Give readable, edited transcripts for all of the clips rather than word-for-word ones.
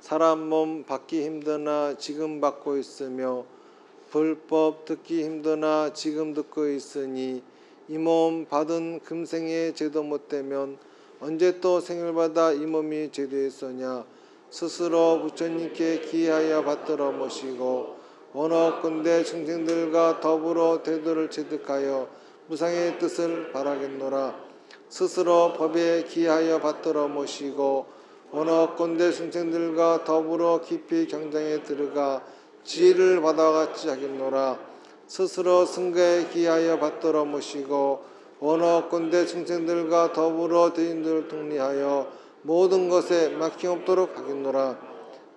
사람 몸 받기 힘드나 지금 받고 있으며 불법 듣기 힘드나 지금 듣고 있으니 이 몸 받은 금생에 죄도 못되면 언제 또 생을 받아 이 몸이 죄되었으냐. 스스로 부처님께 기하여 받들어 모시고 원하건대 중생들과 더불어 대도를 체득하여 무상의 뜻을 바라겠노라. 스스로 법에 기하여 받들어 모시고 원하건대 중생들과 더불어 깊이 경장에 들어가 지혜를 받아같이 하겠노라. 스스로 승가에 기하여 받들어 모시고 원하건대 중생들과 더불어 대인들을 통리하여 모든 것에 막힘없도록 하겠노라.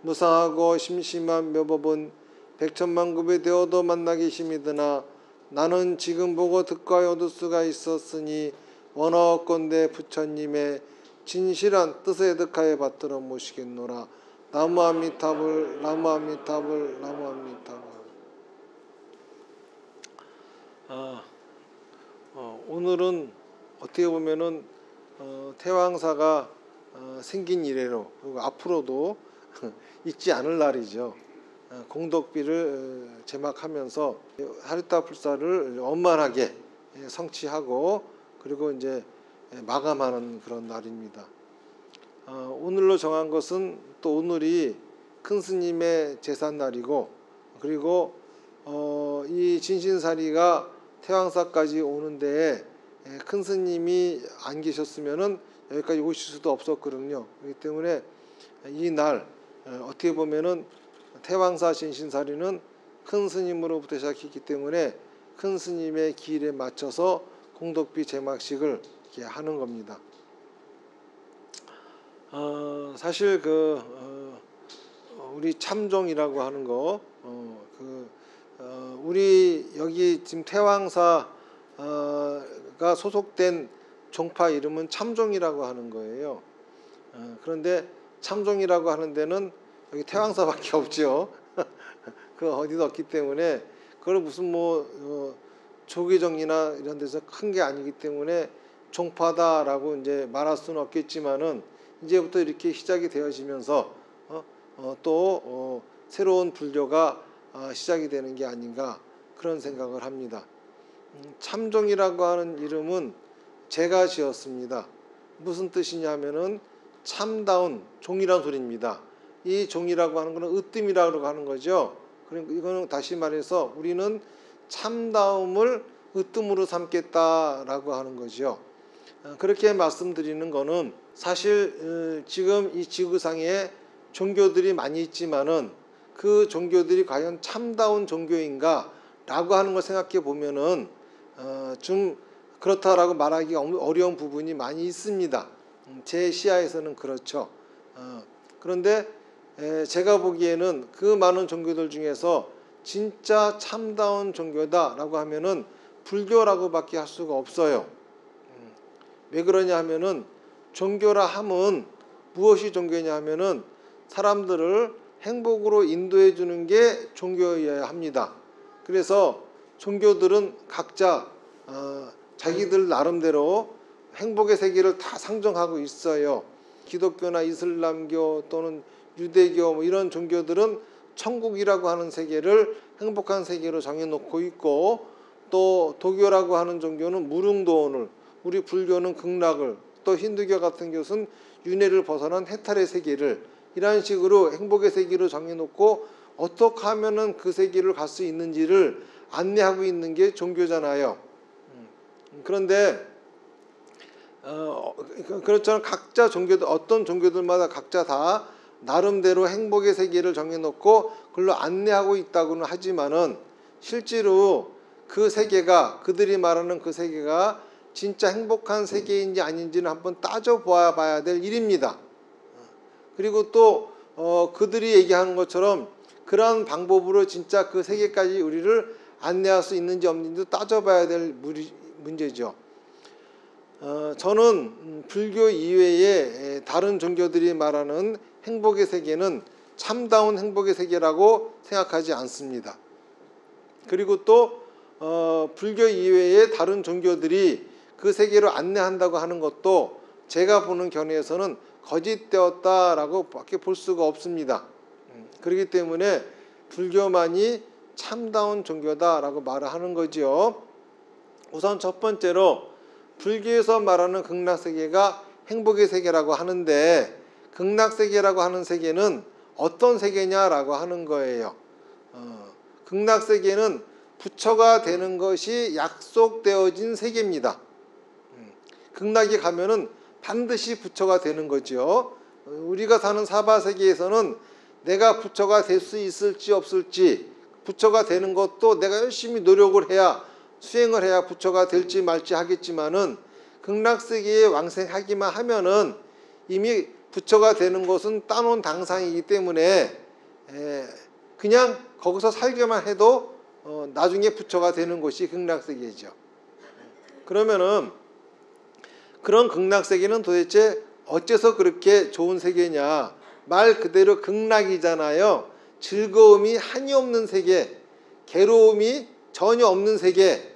무상하고 심심한 묘법은 백천만급이 되어도 만나기 힘이드나 나는 지금 보고 듣고 얻을 수가 있었으니 원하건대 부처님의 진실한 뜻에 득하여 받들어 모시겠노라. 나무아미타불 나무아미타불 나무아미타불. 오늘은 어떻게 보면은 태왕사가 생긴 이래로 그리고 앞으로도 잊지 않을 날이죠. 공덕비를 제막하면서 하리타불사를 원만하게 성취하고 그리고 이제 마감하는 그런 날입니다. 오늘로 정한 것은 또 오늘이 큰 스님의 제삿날이고 그리고 이 진신사리가 태왕사까지 오는데 큰 스님이 안 계셨으면은 여기까지 오실 수도 없었거든요. 그렇기 때문에 이 날 어떻게 보면은 태왕사 진신사리는 큰 스님으로부터 시작했기 때문에 큰 스님의 기일에 맞춰서 공덕비 제막식을 이렇게 하는 겁니다. 사실 우리 참종이라고 하는 거, 우리 여기 지금 태왕사가 소속된 종파 이름은 참종이라고 하는 거예요. 그런데 참종이라고 하는 데는 여기 태왕사밖에 없죠. 그 어디도 없기 때문에 그걸 무슨 조계종이나 이런 데서 큰 게 아니기 때문에 종파다라고 이제 말할 수는 없겠지만은 이제부터 이렇게 시작이 되어지면서 또 새로운 불교가 시작이 되는 게 아닌가 그런 생각을 합니다. 참종이라고 하는 이름은 제가 지었습니다. 무슨 뜻이냐면은 참다운 종이란 소리입니다. 이 종이라고 하는 것은 으뜸이라고 하는 거죠. 그러니까 이거는 다시 말해서 우리는 참다움을 으뜸으로 삼겠다라고 하는 거죠. 그렇게 말씀드리는 거는 사실 지금 이 지구상에 종교들이 많이 있지만은 그 종교들이 과연 참다운 종교인가 라고 하는 걸 생각해 보면은 좀 그렇다라고 말하기 어려운 부분이 많이 있습니다. 제 시야에서는 그렇죠. 그런데 제가 보기에는 그 많은 종교들 중에서 진짜 참다운 종교다라고 하면은 불교라고밖에 할 수가 없어요. 왜 그러냐 하면은 종교라 함은 무엇이 종교냐 하면은 사람들을 행복으로 인도해 주는 게 종교여야 합니다. 그래서 종교들은 각자 자기들 나름대로 행복의 세계를 다 상정하고 있어요. 기독교나 이슬람교 또는 유대교 이런 종교들은 천국이라고 하는 세계를 행복한 세계로 정해놓고 있고 또 도교라고 하는 종교는 무릉도원을, 우리 불교는 극락을, 또 힌두교 같은 것은 윤회를 벗어난 해탈의 세계를 이런 식으로 행복의 세계로 정해놓고 어떻게 하면은 그 세계를 갈 수 있는지를 안내하고 있는 게 종교잖아요. 그런데 그렇잖아요. 각자 종교들 어떤 종교들마다 각자 다 나름대로 행복의 세계를 정해놓고 그걸로 안내하고 있다고는 하지만은 실제로 그 세계가 그들이 말하는 그 세계가 진짜 행복한 세계인지 아닌지는 한번 따져봐야 될 일입니다. 그리고 또 그들이 얘기하는 것처럼 그러한 방법으로 진짜 그 세계까지 우리를 안내할 수 있는지 없는지도 따져봐야 될 문제죠. 저는 불교 이외에 다른 종교들이 말하는 행복의 세계는 참다운 행복의 세계라고 생각하지 않습니다. 그리고 또 불교 이외에 다른 종교들이 그 세계로 안내한다고 하는 것도 제가 보는 견해에서는 거짓되었다라고 밖에 볼 수가 없습니다. 그렇기 때문에 불교만이 참다운 종교다라고 말을 하는 거지요. 우선 첫 번째로 불교에서 말하는 극락세계가 행복의 세계라고 하는데, 극락세계라고 하는 세계는 어떤 세계냐라고 하는 거예요. 극락세계는 부처가 되는 것이 약속되어진 세계입니다. 극락에 가면은 반드시 부처가 되는 거죠. 우리가 사는 사바세계에서는 내가 부처가 될 수 있을지 없을지, 부처가 되는 것도 내가 열심히 노력을 해야, 수행을 해야 부처가 될지 말지 하겠지만은, 극락세계에 왕생하기만 하면은 이미 부처가 되는 것은 따놓은 당상이기 때문에 그냥 거기서 살기만 해도 나중에 부처가 되는 곳이 극락세계죠. 그러면은 그런 극락세계는 도대체 어째서 그렇게 좋은 세계냐? 말 그대로 극락이잖아요. 즐거움이 한이 없는 세계, 괴로움이 전혀 없는 세계.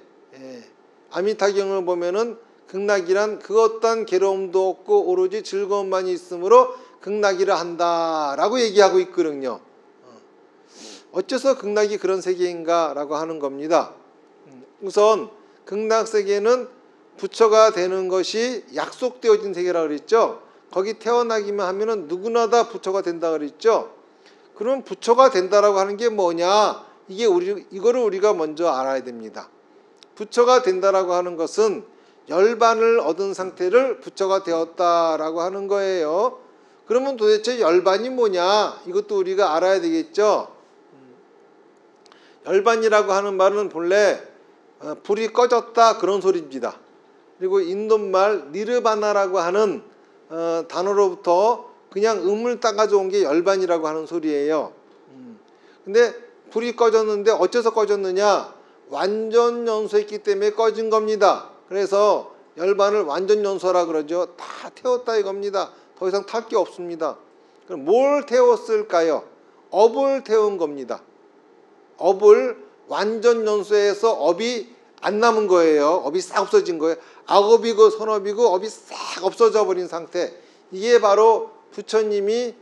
아미타경을 보면은 극락이란 그 어떤 괴로움도 없고 오로지 즐거움만 있으므로 극락이라 한다라고 얘기하고 있거든요. 어째서 극락이 그런 세계인가 라고 하는 겁니다. 우선 극락세계는 부처가 되는 것이 약속되어진 세계라고 그랬죠. 거기 태어나기만 하면은 누구나 다 부처가 된다 그랬죠. 그럼 부처가 된다라고 하는 게 뭐냐? 이거를 우리가 먼저 알아야 됩니다. 부처가 된다라고 하는 것은 열반을 얻은 상태를 부처가 되었다라고 하는 거예요. 그러면 도대체 열반이 뭐냐? 이것도 우리가 알아야 되겠죠. 열반이라고 하는 말은 본래 불이 꺼졌다 그런 소리입니다. 그리고 인도말 니르바나라고 하는 단어로부터 그냥 음을 따가져 온 게 열반이라고 하는 소리예요. 근데 불이 꺼졌는데 어째서 꺼졌느냐? 완전 연소했기 때문에 꺼진 겁니다. 그래서 열반을 완전 연소라 그러죠. 다 태웠다 이겁니다. 더 이상 탈 게 없습니다. 그럼 뭘 태웠을까요? 업을 태운 겁니다. 업을 완전 연소해서 업이 안 남은 거예요. 업이 싹 없어진 거예요. 악업이고 선업이고 업이 싹 없어져 버린 상태. 이게 바로 부처님이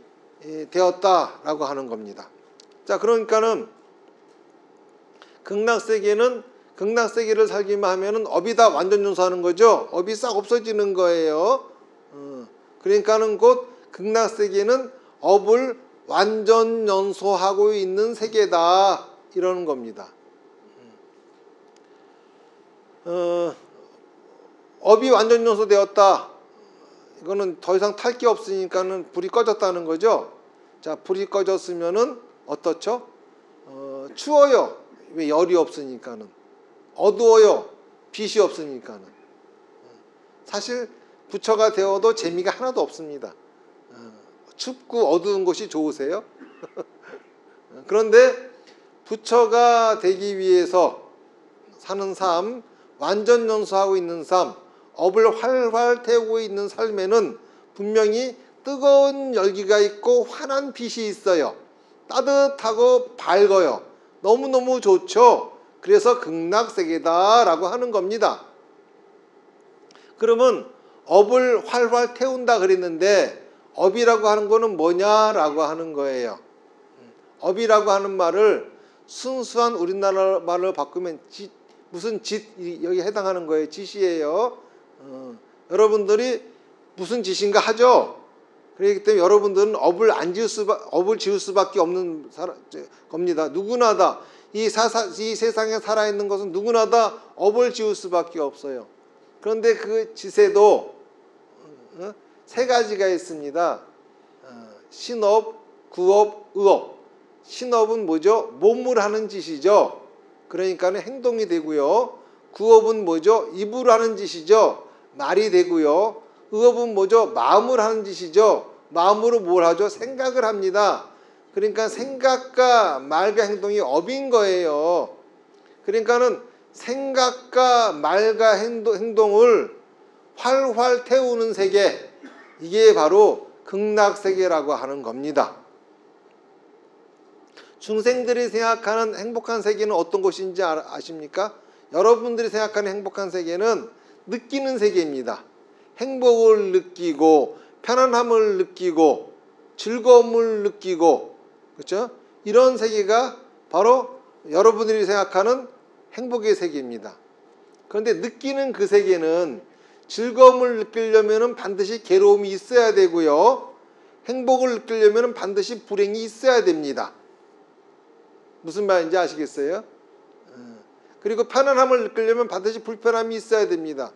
되었다라고 하는 겁니다. 자, 그러니까는 극락세계를 살기만 하면은 업이 다 완전 연소하는 거죠. 업이 싹 없어지는 거예요. 그러니까는 곧 극락세계는 업을 완전 연소하고 있는 세계다 이러는 겁니다. 업이 완전 연소되었다. 이거는 더 이상 탈 게 없으니까는 불이 꺼졌다는 거죠. 자, 불이 꺼졌으면은 어떻죠? 추워요. 왜? 열이 없으니까는. 어두워요. 빛이 없으니까는. 사실 부처가 되어도 재미가 하나도 없습니다. 춥고 어두운 곳이 좋으세요? 그런데 부처가 되기 위해서 사는 삶, 완전 연소하고 있는 삶, 업을 활활 태우고 있는 삶에는 분명히 뜨거운 열기가 있고 환한 빛이 있어요. 따뜻하고 밝아요. 너무너무 좋죠. 그래서 극락세계다라고 하는 겁니다. 그러면 업을 활활 태운다 그랬는데 업이라고 하는 거는 뭐냐라고 하는 거예요. 업이라고 하는 말을 순수한 우리나라 말로 바꾸면 무슨 짓, 여기 해당하는 거예요. 짓이에요. 여러분들이 무슨 짓인가 하죠. 그렇기 때문에 여러분들은 업을 지을 수밖에 없는 겁니다. 누구나 다 이 세상에 살아있는 것은 누구나 다 업을 지을 수밖에 없어요. 그런데 그 짓에도 세 가지가 있습니다. 신업, 구업, 의업. 신업은 뭐죠? 몸을 하는 짓이죠. 그러니까는 행동이 되고요. 구업은 뭐죠? 입으로 하는 짓이죠. 말이 되고요. 의업은 뭐죠? 마음으로 하는 짓이죠. 마음으로 뭘 하죠? 생각을 합니다. 그러니까 생각과 말과 행동이 업인 거예요. 그러니까는 생각과 말과 행동을 활활 태우는 세계, 이게 바로 극락세계라고 하는 겁니다. 중생들이 생각하는 행복한 세계는 어떤 곳인지 아십니까? 여러분들이 생각하는 행복한 세계는 느끼는 세계입니다. 행복을 느끼고 편안함을 느끼고 즐거움을 느끼고, 그렇죠? 이런 세계가 바로 여러분들이 생각하는 행복의 세계입니다. 그런데 느끼는 그 세계는 즐거움을 느끼려면 반드시 괴로움이 있어야 되고요. 행복을 느끼려면 반드시 불행이 있어야 됩니다. 무슨 말인지 아시겠어요? 그리고 편안함을 느끼려면 반드시 불편함이 있어야 됩니다.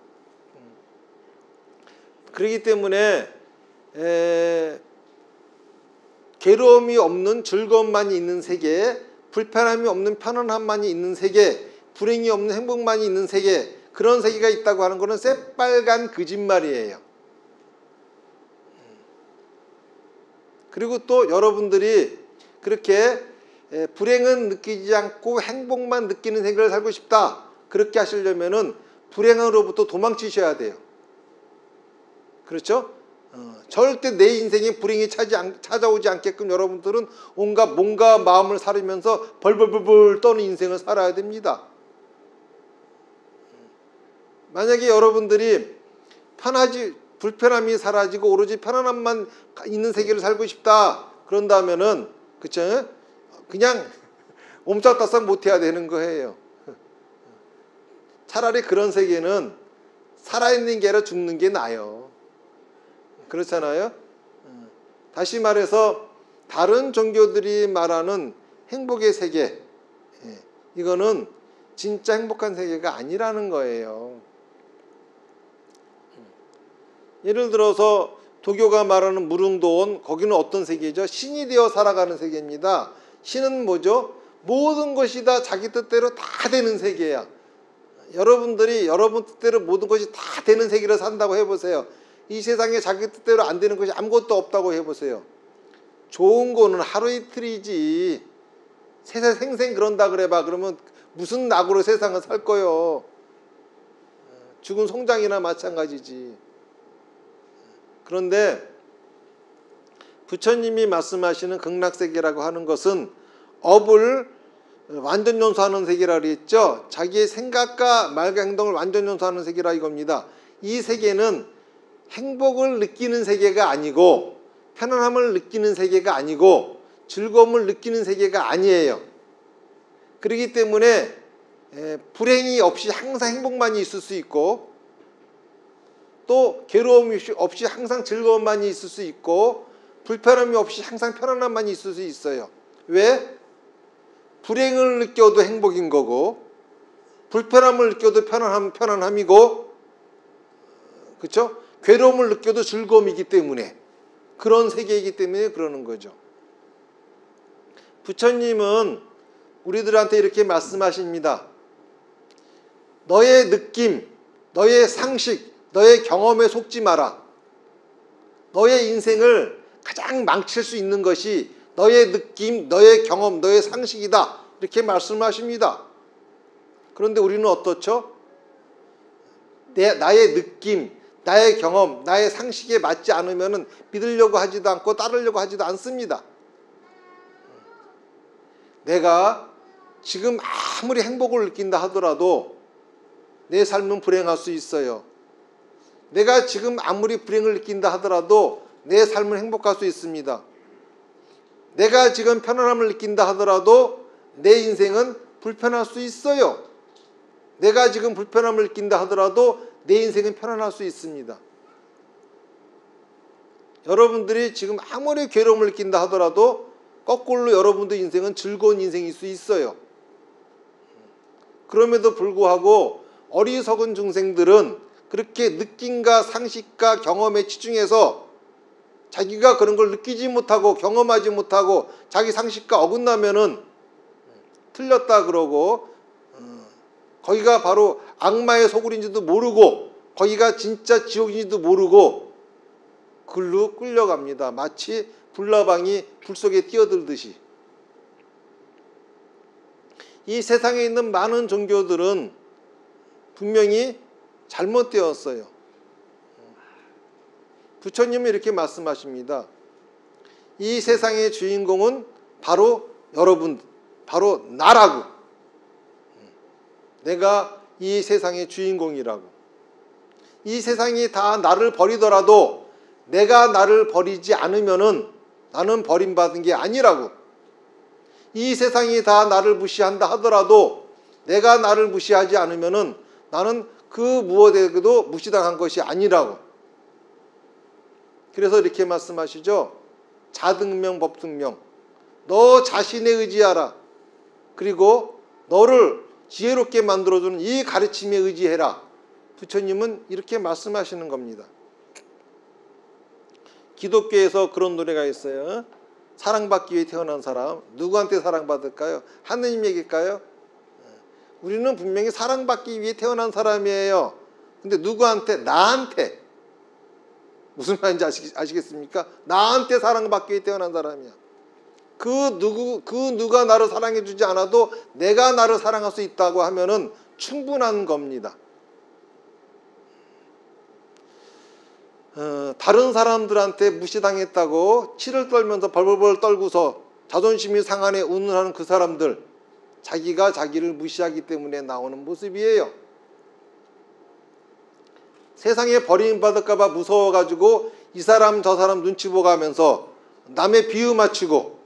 그렇기 때문에 괴로움이 없는 즐거움만이 있는 세계, 불편함이 없는 편안함만이 있는 세계, 불행이 없는 행복만이 있는 세계, 그런 세계가 있다고 하는 것은 새빨간 거짓말이에요. 그리고 또 여러분들이 그렇게 불행은 느끼지 않고 행복만 느끼는 세계를 살고 싶다, 그렇게 하시려면은 불행으로부터 도망치셔야 돼요. 그렇죠? 절대 내 인생에 불행이 찾아오지 않게끔 여러분들은 온갖 몸과 마음을 사르면서 벌벌벌 떠는 인생을 살아야 됩니다. 만약에 여러분들이 불편함이 사라지고 오로지 편안함만 있는 세계를 살고 싶다, 그런다면은, 그쵸? 그냥 옴짝달싹 못해야 되는 거예요. 차라리 그런 세계는 살아있는 게 아니라 죽는 게 나아요. 그렇잖아요? 다시 말해서 다른 종교들이 말하는 행복의 세계, 이거는 진짜 행복한 세계가 아니라는 거예요. 예를 들어서 도교가 말하는 무릉도원, 거기는 어떤 세계죠? 신이 되어 살아가는 세계입니다. 신은 뭐죠? 모든 것이 다 자기 뜻대로 다 되는 세계야. 여러분들이 여러분 뜻대로 모든 것이 다 되는 세계를 산다고 해보세요. 이 세상에 자기 뜻대로 안 되는 것이 아무것도 없다고 해보세요. 좋은 거는 하루 이틀이지. 생생 그런다 그래봐. 그러면 무슨 낙으로 세상을 살 거요? 죽은 송장이나 마찬가지지. 그런데 부처님이 말씀하시는 극락세계라고 하는 것은 업을 완전 연소하는 세계라 그랬죠. 자기의 생각과 말과 행동을 완전 연소하는 세계라 이겁니다. 이 세계는 행복을 느끼는 세계가 아니고 편안함을 느끼는 세계가 아니고 즐거움을 느끼는 세계가 아니에요. 그렇기 때문에 불행이 없이 항상 행복만이 있을 수 있고, 또 괴로움이 없이 항상 즐거움만이 있을 수 있고, 불편함이 없이 항상 편안함만이 있을 수 있어요. 왜? 불행을 느껴도 행복인 거고, 불편함을 느껴도 편안함이고, 그렇죠? 괴로움을 느껴도 즐거움이기 때문에, 그런 세계이기 때문에 그러는 거죠. 부처님은 우리들한테 이렇게 말씀하십니다. 너의 느낌, 너의 상식, 너의 경험에 속지 마라. 너의 인생을 가장 망칠 수 있는 것이 너의 느낌, 너의 경험, 너의 상식이다, 이렇게 말씀하십니다. 그런데 우리는 어떻죠? 나의 느낌, 나의 경험, 나의 상식에 맞지 않으면 믿으려고 하지도 않고 따르려고 하지도 않습니다. 내가 지금 아무리 행복을 느낀다 하더라도 내 삶은 불행할 수 있어요. 내가 지금 아무리 불행을 느낀다 하더라도 내 삶은 행복할 수 있습니다. 내가 지금 편안함을 느낀다 하더라도 내 인생은 불편할 수 있어요. 내가 지금 불편함을 느낀다 하더라도 내 인생은 편안할 수 있습니다. 여러분들이 지금 아무리 괴로움을 느낀다 하더라도 거꾸로 여러분들 인생은 즐거운 인생일 수 있어요. 그럼에도 불구하고 어리석은 중생들은 그렇게 느낌과 상식과 경험에 치중해서 자기가 그런 걸 느끼지 못하고 경험하지 못하고 자기 상식과 어긋나면은 틀렸다 그러고, 거기가 바로 악마의 소굴인지도 모르고 거기가 진짜 지옥인지도 모르고 글로 끌려갑니다. 마치 불나방이 불 속에 뛰어들듯이. 이 세상에 있는 많은 종교들은 분명히 잘못되었어요. 부처님은 이렇게 말씀하십니다. 이 세상의 주인공은 바로 여러분, 바로 나라고. 내가 이 세상의 주인공이라고. 이 세상이 다 나를 버리더라도 내가 나를 버리지 않으면은 나는 버림받은 게 아니라고. 이 세상이 다 나를 무시한다 하더라도 내가 나를 무시하지 않으면은 나는 그 무엇에게도 무시당한 것이 아니라고. 그래서 이렇게 말씀하시죠. 자등명 법등명. 너 자신에 의지하라. 그리고 너를 지혜롭게 만들어주는 이 가르침에 의지해라. 부처님은 이렇게 말씀하시는 겁니다. 기독교에서 그런 노래가 있어요. 사랑받기 위해 태어난 사람. 누구한테 사랑받을까요? 하느님에게일까요? 우리는 분명히 사랑받기 위해 태어난 사람이에요. 근데 누구한테? 나한테. 무슨 말인지 아시겠습니까? 나한테 사랑받기 위해 태어난 사람이야. 그 누가 나를 사랑해 주지 않아도 내가 나를 사랑할 수 있다고 하면은 충분한 겁니다. 다른 사람들한테 무시당했다고 치를 떨면서 벌벌벌 떨고서 자존심이 상하네 운운하는 그 사람들, 자기가 자기를 무시하기 때문에 나오는 모습이에요. 세상에 버림받을까 봐 무서워가지고 이 사람 저 사람 눈치 보고 가면서 남의 비유 맞추고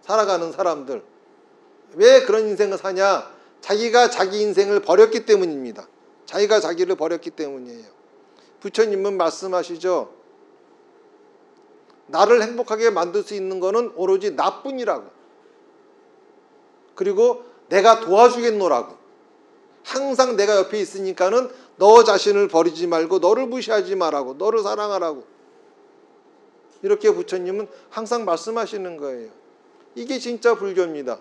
살아가는 사람들. 왜 그런 인생을 사냐? 자기가 자기 인생을 버렸기 때문입니다. 자기가 자기를 버렸기 때문이에요. 부처님은 말씀하시죠. 나를 행복하게 만들 수 있는 거는 오로지 나뿐이라고. 그리고 내가 도와주겠노라고. 항상 내가 옆에 있으니까는 너 자신을 버리지 말고 너를 무시하지 말라고. 너를 사랑하라고. 이렇게 부처님은 항상 말씀하시는 거예요. 이게 진짜 불교입니다.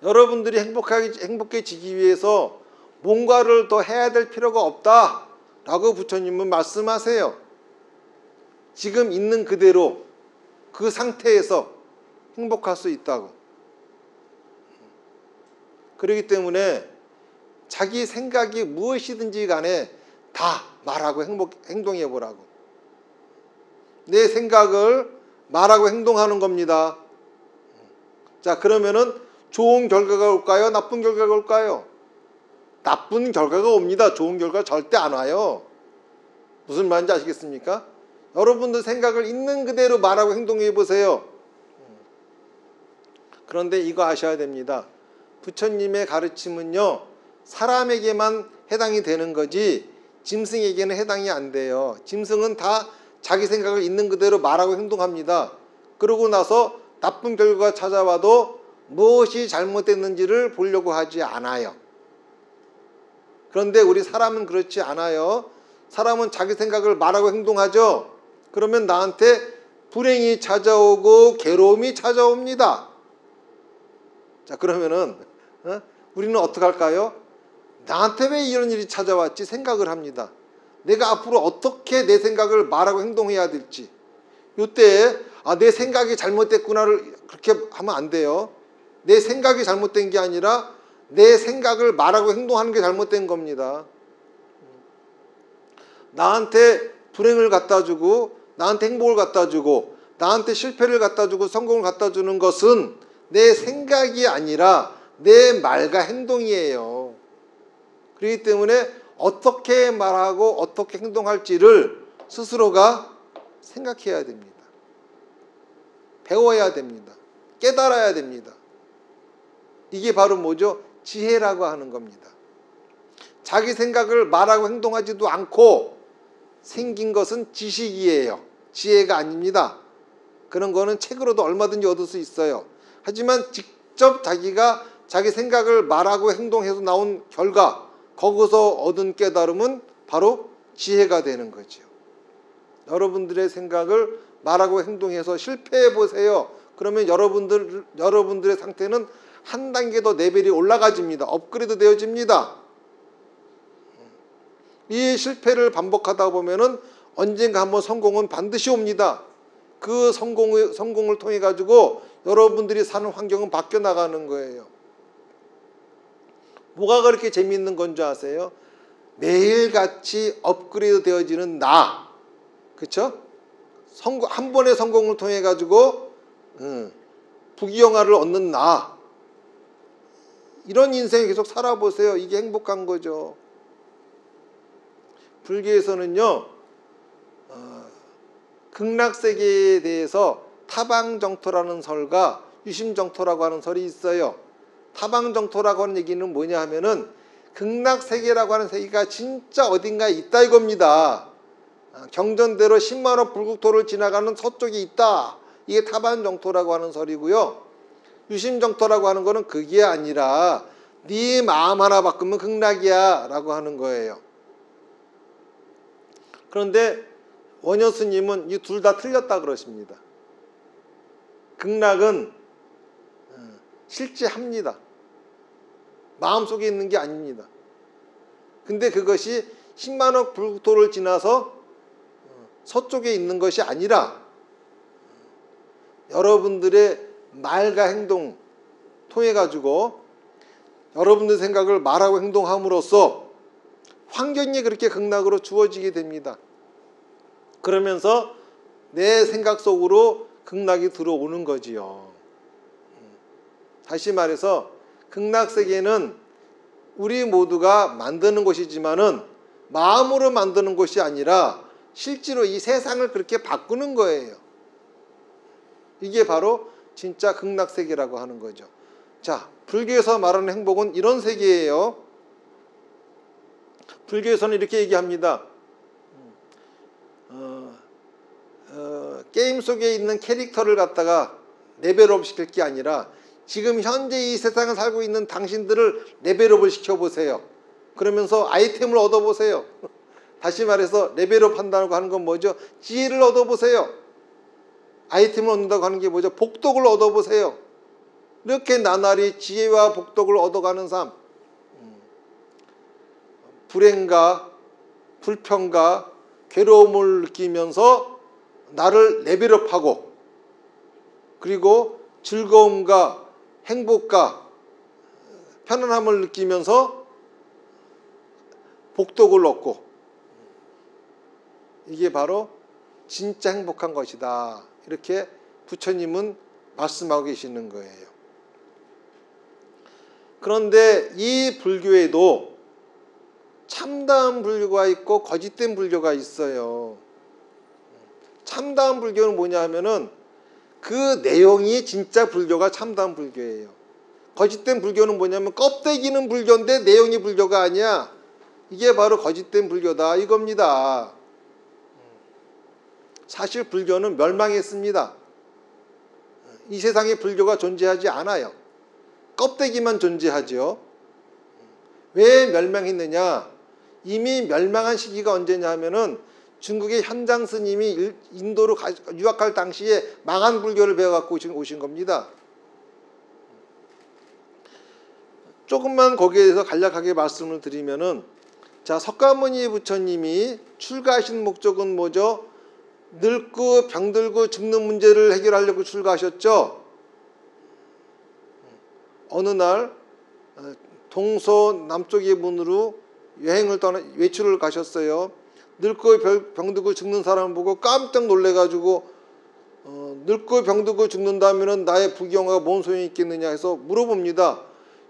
여러분들이 행복해지기 위해서 뭔가를 더 해야 될 필요가 없다라고 부처님은 말씀하세요. 지금 있는 그대로 그 상태에서 행복할 수 있다고. 그렇기 때문에 자기 생각이 무엇이든지 간에 다 말하고 행동해 보라고. 내 생각을 말하고 행동하는 겁니다. 자, 그러면은 좋은 결과가 올까요? 나쁜 결과가 올까요? 나쁜 결과가 옵니다. 좋은 결과 절대 안 와요. 무슨 말인지 아시겠습니까? 여러분들 생각을 있는 그대로 말하고 행동해 보세요. 그런데 이거 아셔야 됩니다. 부처님의 가르침은요, 사람에게만 해당이 되는 거지 짐승에게는 해당이 안 돼요. 짐승은 다 자기 생각을 있는 그대로 말하고 행동합니다. 그러고 나서 나쁜 결과가 찾아와도 무엇이 잘못됐는지를 보려고 하지 않아요. 그런데 우리 사람은 그렇지 않아요. 사람은 자기 생각을 말하고 행동하죠. 그러면 나한테 불행이 찾아오고 괴로움이 찾아옵니다. 자, 그러면은 우리는 어떻게 할까요? 나한테 왜 이런 일이 찾아왔지 생각을 합니다. 내가 앞으로 어떻게 내 생각을 말하고 행동해야 될지. 이때 내 생각이 잘못됐구나를 그렇게 하면 안 돼요. 내 생각이 잘못된 게 아니라 내 생각을 말하고 행동하는 게 잘못된 겁니다. 나한테 불행을 갖다 주고 나한테 행복을 갖다 주고 나한테 실패를 갖다 주고 성공을 갖다 주는 것은 내 생각이 아니라 내 말과 행동이에요. 그렇기 때문에 어떻게 말하고 어떻게 행동할지를 스스로가 생각해야 됩니다. 배워야 됩니다. 깨달아야 됩니다. 이게 바로 뭐죠? 지혜라고 하는 겁니다. 자기 생각을 말하고 행동하지도 않고 생긴 것은 지식이에요. 지혜가 아닙니다. 그런 거는 책으로도 얼마든지 얻을 수 있어요. 하지만 직접 자기가 자기 생각을 말하고 행동해서 나온 결과, 거기서 얻은 깨달음은 바로 지혜가 되는 거죠. 여러분들의 생각을 말하고 행동해서 실패해 보세요. 그러면 여러분들의 상태는 한 단계 더 레벨이 올라가집니다. 업그레이드 되어집니다. 이 실패를 반복하다 보면은 언젠가 한번 성공은 반드시 옵니다. 그 성공을 통해 가지고 여러분들이 사는 환경은 바뀌어 나가는 거예요. 뭐가 그렇게 재미있는 건 줄 아세요? 매일같이 업그레이드 되어지는 나. 그렇죠? 한 번의 성공을 통해 가지고 부귀영화를 얻는 나. 이런 인생 계속 살아보세요. 이게 행복한 거죠. 불교에서는요, 극락세계에 대해서 타방정토라는 설과 유심정토라고 하는 설이 있어요. 타방정토라고 하는 얘기는 뭐냐 하면은 극락세계라고 하는 세계가 진짜 어딘가에 있다 이겁니다. 경전대로 10만호 불국토를 지나가는 서쪽에 있다. 이게 타방정토라고 하는 설이고요. 유심정토라고 하는 거는 그게 아니라 네 마음 하나 바꾸면 극락이야 라고 하는 거예요. 그런데 원효 스님은 이 둘 다 틀렸다 그러십니다. 극락은 실제합니다. 마음속에 있는 게 아닙니다. 근데 그것이 10만억 불국토를 지나서 서쪽에 있는 것이 아니라 여러분들의 말과 행동 통해 가지고 여러분들 생각을 말하고 행동함으로써 환경이 그렇게 극락으로 주어지게 됩니다. 그러면서 내 생각 속으로 극락이 들어오는 거지요. 다시 말해서 극락세계는 우리 모두가 만드는 것이지만은 마음으로 만드는 것이 아니라 실제로 이 세상을 그렇게 바꾸는 거예요. 이게 바로 진짜 극락세계라고 하는 거죠. 자, 불교에서 말하는 행복은 이런 세계예요. 불교에서는 이렇게 얘기합니다. 게임 속에 있는 캐릭터를 갖다가 레벨업 시킬 게 아니라 지금 현재 이 세상을 살고 있는 당신들을 레벨업을 시켜보세요. 그러면서 아이템을 얻어보세요. 다시 말해서 레벨업 한다고 하는 건 뭐죠? 지혜를 얻어보세요. 아이템을 얻는다고 하는 게 뭐죠? 복덕을 얻어보세요. 이렇게 나날이 지혜와 복덕을 얻어가는 삶, 불행과 불평과 괴로움을 느끼면서 나를 레벨업하고 그리고 즐거움과 행복과 편안함을 느끼면서 복덕을 얻고 이게 바로 진짜 행복한 것이다. 이렇게 부처님은 말씀하고 계시는 거예요. 그런데 이 불교에도 참다운 불교가 있고 거짓된 불교가 있어요. 참다운 불교는 뭐냐 하면은 그 내용이 진짜 불교가 참다운 불교예요. 거짓된 불교는 뭐냐면 껍데기는 불교인데 내용이 불교가 아니야. 이게 바로 거짓된 불교다 이겁니다. 사실 불교는 멸망했습니다. 이 세상에 불교가 존재하지 않아요. 껍데기만 존재하죠. 왜 멸망했느냐? 이미 멸망한 시기가 언제냐 하면은 중국의 현장 스님이 인도로 유학할 당시에 망한 불교를 배워갖고 오신 겁니다. 조금만 거기에 대해서 간략하게 말씀을 드리면은, 자, 석가모니 부처님이 출가하신 목적은 뭐죠? 늙고 병들고 죽는 문제를 해결하려고 출가하셨죠. 어느 날 동서 남쪽의 문으로 외출을 가셨어요. 늙고 병들고 죽는 사람을 보고 깜짝 놀래가지고 늙고 병들고 죽는다면 나의 부경화가 뭔 소용이 있겠느냐 해서 물어봅니다.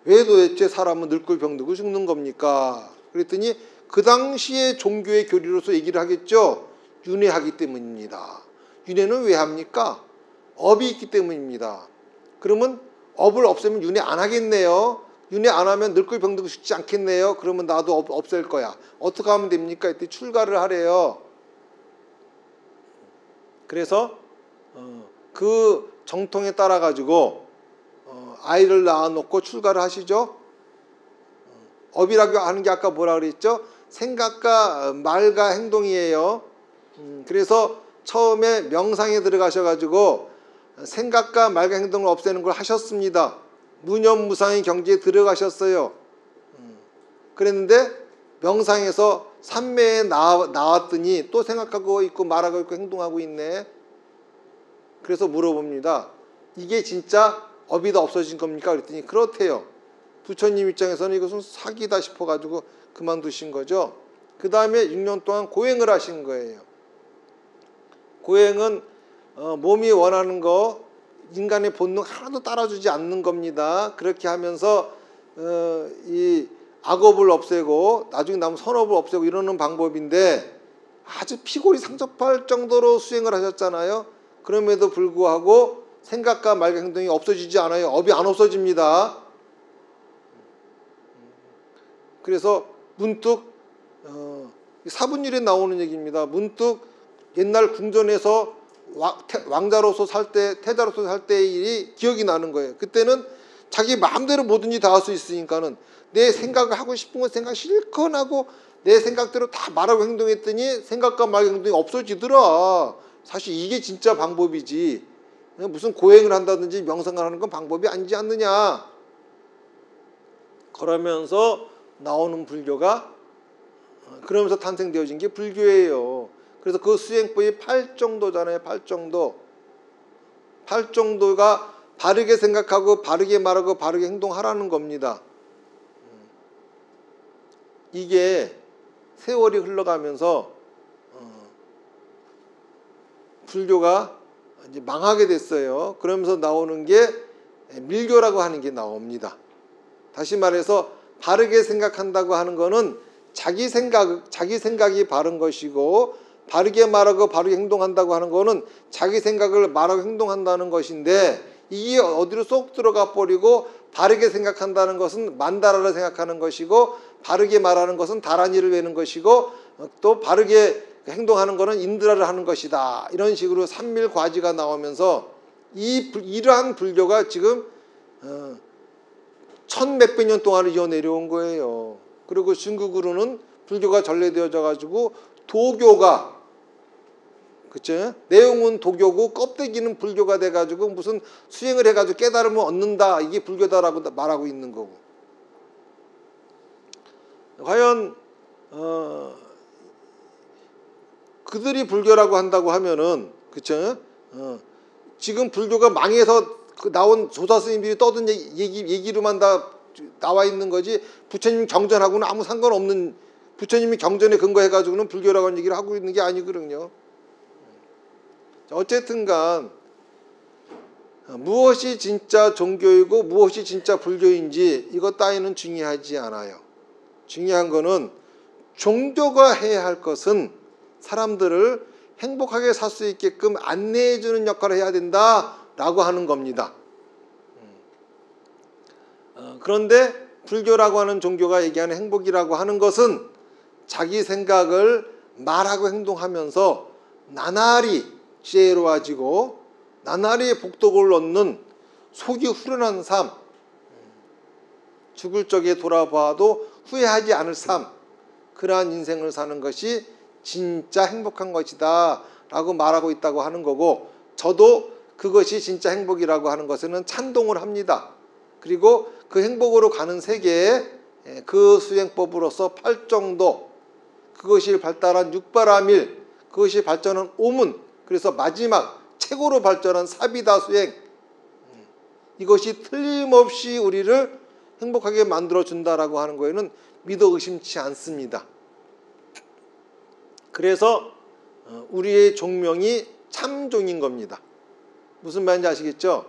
왜 도대체 사람은 늙고 병들고 죽는 겁니까? 그랬더니 그 당시의 종교의 교리로서 얘기를 하겠죠. 윤회하기 때문입니다. 윤회는 왜 합니까? 업이 있기 때문입니다. 그러면 업을 없애면 윤회 안 하겠네요. 윤회 안 하면 늙고 병들고 죽지 않겠네요. 그러면 나도 없앨 거야. 어떻게 하면 됩니까? 이때 출가를 하래요. 그래서 그 정통에 따라 가지고 아이를 낳아놓고 출가를 하시죠. 업이라고 하는 게 아까 뭐라 그랬죠? 생각과 말과 행동이에요. 그래서 처음에 명상에 들어가셔가지고 생각과 말과 행동을 없애는 걸 하셨습니다. 무념무상의 경지에 들어가셨어요. 그랬는데 명상에서 삼매에 나왔더니 또 생각하고 있고 말하고 있고 행동하고 있네. 그래서 물어봅니다. 이게 진짜 업이 다 없어진 겁니까? 그랬더니 그렇대요. 부처님 입장에서는 이것은 사기다 싶어가지고 그만두신 거죠. 그 다음에 6년 동안 고행을 하신 거예요. 고행은 몸이 원하는 거 인간의 본능 하나도 따라주지 않는 겁니다. 그렇게 하면서 이 악업을 없애고 나중에 남은 선업을 없애고 이러는 방법인데 아주 피골이 상접할 정도로 수행을 하셨잖아요. 그럼에도 불구하고 생각과 말과 행동이 없어지지 않아요. 업이 안 없어집니다. 그래서 문득 사분율에 나오는 얘기입니다. 문득 옛날 궁전에서 왕자로서 살 때, 태자로서 살 때의 일이 기억이 나는 거예요. 그때는 자기 마음대로 뭐든지 다 할 수 있으니까는 내 생각을 하고 싶은 건 생각 실컷 하고 내 생각대로 다 말하고 행동했더니 생각과 말과 행동이 없어지더라. 사실 이게 진짜 방법이지. 무슨 고행을 한다든지 명상을 하는 건 방법이 아니지 않느냐. 그러면서 나오는 불교가 그러면서 탄생되어진 게 불교예요. 그래서 그 수행법이 팔정도잖아요. 팔정도. 팔정도가 바르게 생각하고 바르게 말하고 바르게 행동하라는 겁니다. 이게 세월이 흘러가면서 불교가 이제 망하게 됐어요. 그러면서 나오는 게 밀교라고 하는 게 나옵니다. 다시 말해서 바르게 생각한다고 하는 거는 자기 생각이 바른 것이고 바르게 말하고 바르게 행동한다고 하는 거는 자기 생각을 말하고 행동한다는 것인데 이게 어디로 쏙 들어가 버리고 바르게 생각한다는 것은 만다라를 생각하는 것이고 바르게 말하는 것은 다란이를 외는 것이고 또 바르게 행동하는 것은 인드라를 하는 것이다. 이런 식으로 삼밀과지가 나오면서 이러한 불교가 지금 1000몇백 년 동안을 이어내려온 거예요. 그리고 중국으로는 불교가 전래되어져 가지고 도교가 그쵸? 내용은 도교고 껍데기는 불교가 돼가지고 무슨 수행을 해가지고 깨달음을 얻는다 이게 불교다라고 말하고 있는 거고. 과연 그들이 불교라고 한다고 하면은 그쵸? 지금 불교가 망해서 나온 조사 스님들이 떠든 얘기로만 다 나와 있는 거지 부처님 경전하고는 아무 상관없는 부처님이 경전에 근거해가지고는 불교라고 하는 얘기를 하고 있는 게 아니거든요. 어쨌든간 무엇이 진짜 종교이고 무엇이 진짜 불교인지 이것 따위는 중요하지 않아요. 중요한 거는 종교가 해야 할 것은 사람들을 행복하게 살 수 있게끔 안내해 주는 역할을 해야 된다라고 하는 겁니다. 그런데 불교라고 하는 종교가 얘기하는 행복이라고 하는 것은 자기 생각을 말하고 행동하면서 나날이 지혜로워지고 나날이 복덕을 얻는 속이 후련한 삶, 죽을 적에 돌아봐도 후회하지 않을 삶, 그러한 인생을 사는 것이 진짜 행복한 것이다 라고 말하고 있다고 하는 거고 저도 그것이 진짜 행복이라고 하는 것에는 찬동을 합니다. 그리고 그 행복으로 가는 세계에 그 수행법으로서 팔정도, 그것이 발달한 육바라밀, 그것이 발전한 오문, 그래서 마지막 최고로 발전한 사비다 수행, 이것이 틀림없이 우리를 행복하게 만들어준다라고 하는 거에는 믿어 의심치 않습니다. 그래서 우리의 종명이 참종인 겁니다. 무슨 말인지 아시겠죠?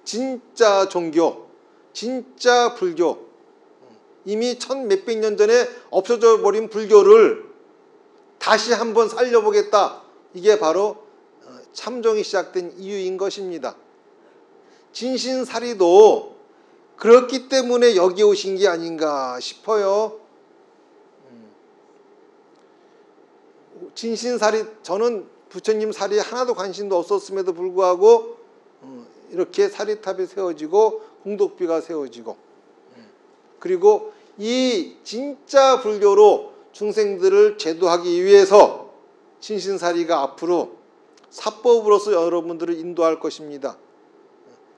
진짜 종교, 진짜 불교, 이미 1000몇백 년 전에 없어져 버린 불교를 다시 한번 살려보겠다. 이게 바로 참종이 시작된 이유인 것입니다. 진신사리도 그렇기 때문에 여기 오신 게 아닌가 싶어요. 진신사리, 저는 부처님 사리에 하나도 관심도 없었음에도 불구하고 이렇게 사리탑이 세워지고 공덕비가 세워지고 그리고 이 진짜 불교로 중생들을 제도하기 위해서 진신사리가 앞으로 사법으로서 여러분들을 인도할 것입니다.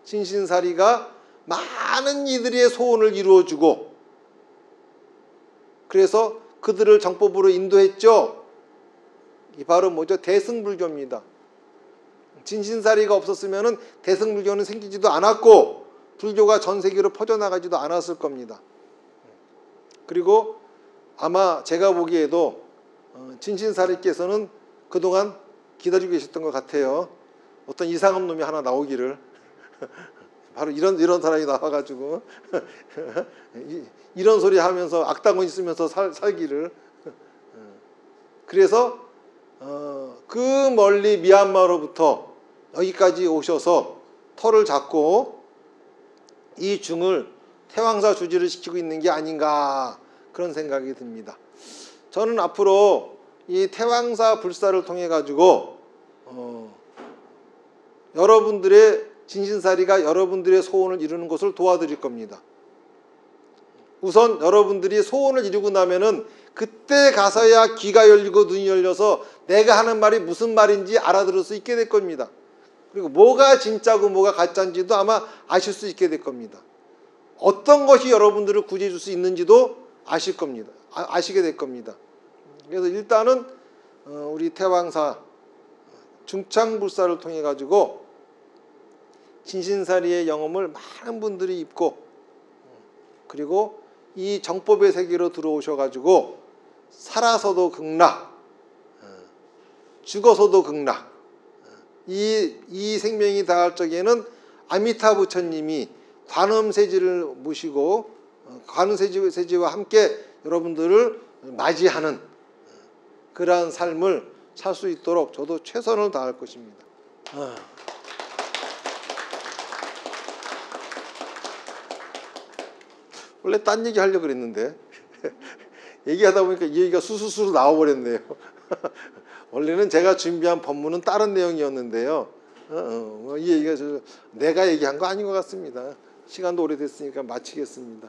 진신사리가 많은 이들의 소원을 이루어주고 그래서 그들을 정법으로 인도했죠. 이 바로 뭐죠? 대승불교입니다. 진신사리가 없었으면 대승불교는 생기지도 않았고 불교가 전 세계로 퍼져나가지도 않았을 겁니다. 그리고 아마 제가 보기에도 진신사리께서는 그동안 기다리고 계셨던 것 같아요. 어떤 이상한 놈이 하나 나오기를 바로 이런 사람이 나와가지고 이런 소리 하면서 악당은 있으면서 살기를. 그래서 그 멀리 미얀마로부터 여기까지 오셔서 터를 잡고 이 중을 태왕사 주지를 시키고 있는 게 아닌가 그런 생각이 듭니다. 저는 앞으로 이 태왕사 불사를 통해 가지고 여러분들의 진신사리가 여러분들의 소원을 이루는 것을 도와드릴 겁니다. 우선 여러분들이 소원을 이루고 나면은 그때 가서야 귀가 열리고 눈이 열려서 내가 하는 말이 무슨 말인지 알아들을 수 있게 될 겁니다. 그리고 뭐가 진짜고 뭐가 가짜인지도 아마 아실 수 있게 될 겁니다. 어떤 것이 여러분들을 구제해 줄 수 있는지도 아실 겁니다. 아시게 될 겁니다. 그래서 일단은 우리 태왕사 중창불사를 통해 가지고 진신사리의 영험을 많은 분들이 입고 그리고 이 정법의 세계로 들어오셔 가지고 살아서도 극락, 죽어서도 극락. 이 생명이 다할 적에는 아미타 부처님이 관음세지를 모시고 관음세지와 함께 여러분들을 맞이하는 그러한 삶을 살 수 있도록 저도 최선을 다할 것입니다. 원래 딴 얘기 하려고 그랬는데 얘기하다 보니까 이 얘기가 수수수로 나와버렸네요. 원래는 제가 준비한 법문은 다른 내용이었는데요. 이 얘기가 내가 얘기한 거 아닌 것 같습니다. 시간도 오래됐으니까 마치겠습니다.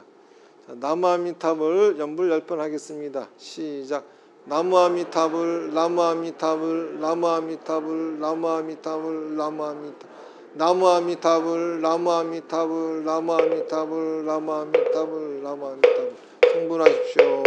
자, 나무아미타불 연불열편하겠습니다. 시작. 나무아미타불 나무아미타불 나무아미타불 나무아미타불 나무아미타불 나무아미타불 나무아미타불 나무아미타불 나무아미타불 나무아미타불 성불하십시오.